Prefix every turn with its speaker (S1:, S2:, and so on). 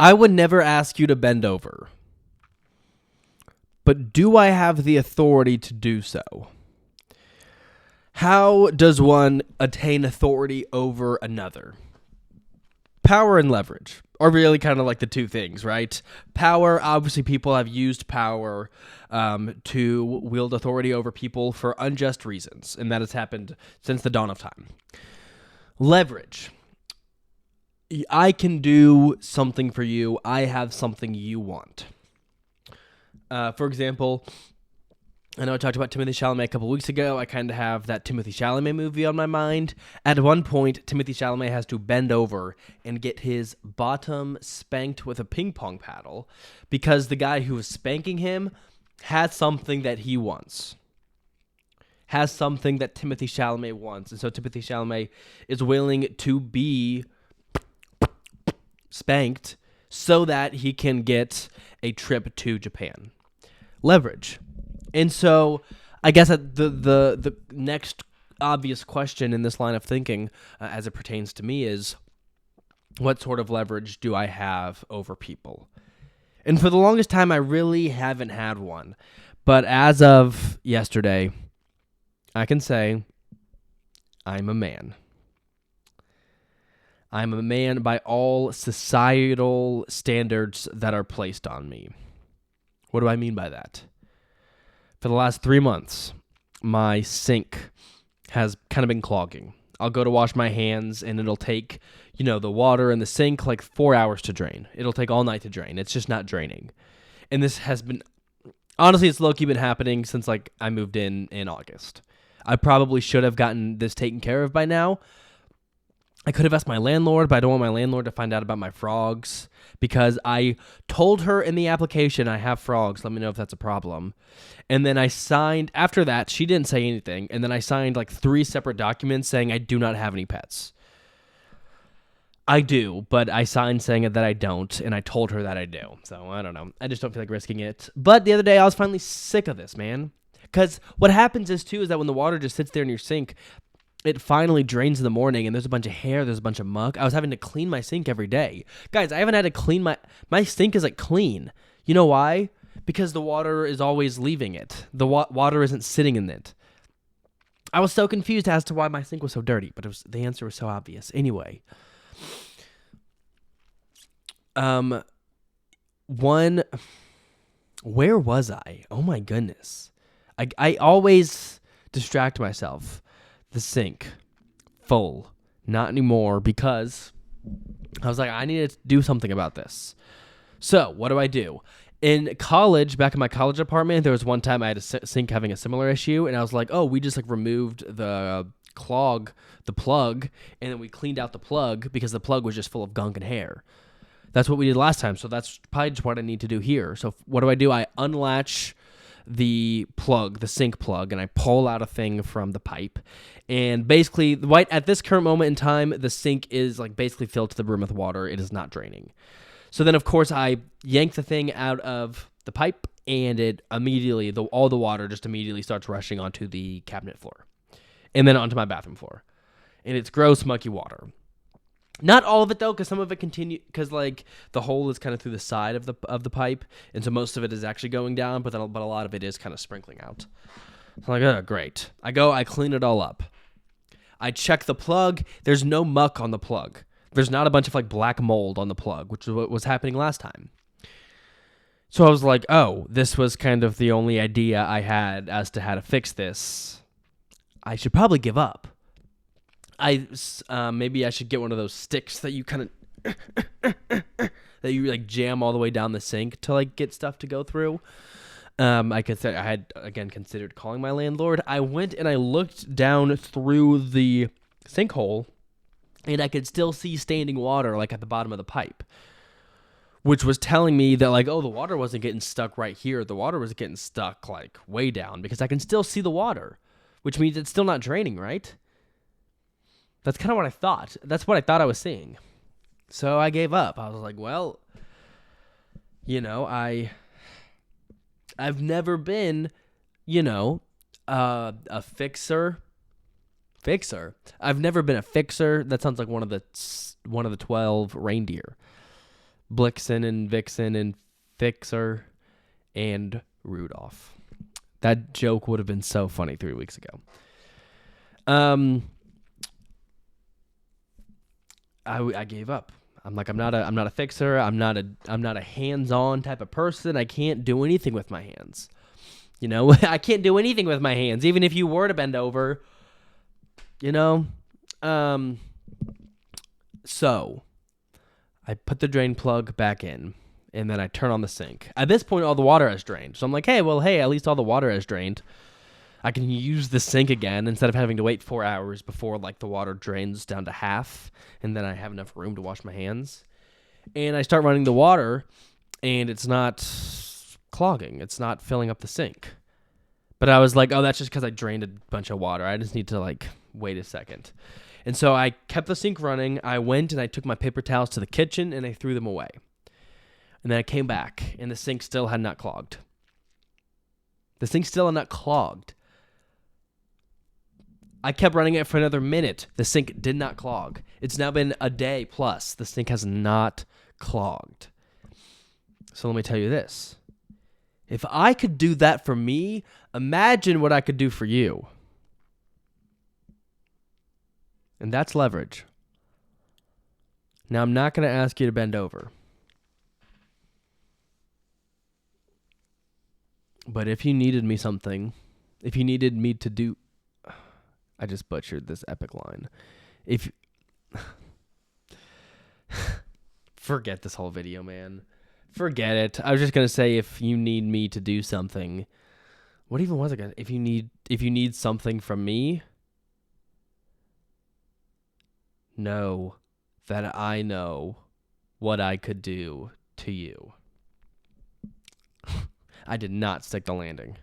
S1: I would never ask you to bend over. But do I have the authority to do so? How does one attain authority over another? Power and leverage are really kind of like the two things, right? Power, obviously people have used power to wield authority over people for unjust reasons, and that has happened since the dawn of time. Leverage. I can do something for you. I have something you want. For example, I know I talked about Timothée Chalamet a couple weeks ago. I kind of have that Timothée Chalamet movie on my mind. At one point, Timothée Chalamet has to bend over and get his bottom spanked with a ping pong paddle because the guy who was spanking him has something that he wants. Has something that Timothée Chalamet wants. And so Timothée Chalamet is willing to be spanked so that he can get a trip to Japan. Leverage. And so I guess the next obvious question in this line of thinking as it pertains to me is, what sort of leverage do I have over people? And for the longest time, I really haven't had one. But as of yesterday, I can say I'm a man. I'm a man by all societal standards that are placed on me. What do I mean by that? For the last 3 months, my sink has kind of been clogging. I'll go to wash my hands, and it'll take, the water in the sink like 4 hours to drain. It'll take all night to drain. It's just not draining. And this has been, honestly, it's low-key been happening since I moved in August. I probably should have gotten this taken care of by now. I could have asked my landlord, but I don't want my landlord to find out about my frogs because I told her in the application I have frogs. Let me know if that's a problem. And then I signed, after that, she didn't say anything, and then I signed 3 separate documents saying I do not have any pets. I do, but I signed saying that I don't, and I told her that I do. So, I don't know. I just don't feel like risking it. But the other day, I was finally sick of this, man. Because what happens is that when the water just sits there in your sink, it finally drains in the morning, and there's a bunch of hair, there's a bunch of muck. I was having to clean my sink every day. Guys, I haven't had to clean my sink is clean. You know why? Because the water is always leaving it. The water isn't sitting in it. I was so confused as to why my sink was so dirty, but the answer was so obvious. Anyway. Where was I? Oh my goodness. I always distract myself. The sink full. Not anymore because I was like, I need to do something about this. So what do? In college, back in my college apartment, there was one time I had a sink having a similar issue, and I was like, oh, we just removed the plug, and then we cleaned out the plug because the plug was just full of gunk and hair. That's what we did last time, so that's probably just what I need to do here. So what do? I unlatch the plug, the sink plug, and I pull out a thing from the pipe. And basically, at this current moment in time, the sink is basically filled to the brim with water. It is not draining. So then, of course, I yank the thing out of the pipe, and it immediately, all the water just immediately starts rushing onto the cabinet floor, and then onto my bathroom floor. And it's gross, mucky water. Not all of it, though, because some of it because the hole is kind of through the side of the pipe, and so most of it is actually going down, but a lot of it is kind of sprinkling out. So I'm like, oh, great. I clean it all up. I check the plug. There's no muck on the plug. There's not a bunch of black mold on the plug, which is what was happening last time. So I was like, oh, this was kind of the only idea I had as to how to fix this. I should probably give up. Maybe I should get one of those sticks that you kind of that you jam all the way down the sink to get stuff to go through. I had again considered calling my landlord. I went and I looked down through the sinkhole, and I could still see standing water at the bottom of the pipe, which was telling me that the water wasn't getting stuck right here. The water was getting stuck way down because I can still see the water, which means it's still not draining, right? That's kind of what I thought. That's what I thought I was seeing. So I gave up. I was like, well, I've never been, a fixer. I've never been a fixer. That sounds like one of the 12 reindeer. Blixen and Vixen and Fixer and Rudolph. That joke would have been so funny 3 weeks ago. I gave up. I'm like, I'm not a fixer. I'm not a hands-on type of person. I can't do anything with my hands. You know, I can't do anything with my hands, even if you were to bend over. You know, so I put the drain plug back in, and then I turn on the sink. At this point, all the water has drained. So I'm like, hey, at least all the water has drained. I can use the sink again instead of having to wait 4 hours before like the water drains down to half, and then I have enough room to wash my hands. And I start running the water, and it's not clogging. It's not filling up the sink. But I was like, oh, that's just because I drained a bunch of water. I just need to like wait a second. And so I kept the sink running. I went and I took my paper towels to the kitchen and I threw them away. And then I came back and the sink still had not clogged. The sink still had not clogged. I kept running it for another minute. The sink did not clog. It's now been a day plus. The sink has not clogged. So let me tell you this. If I could do that for me, imagine what I could do for you. And that's leverage. Now, I'm not going to ask you to bend over. But if you needed me something, if you needed me to do... I just butchered this epic line. Forget this whole video, man. Forget it. I was just going to say if you need me to do something... What even was it? If you need something from me... Know that I know what I could do to you. I did not stick the landing.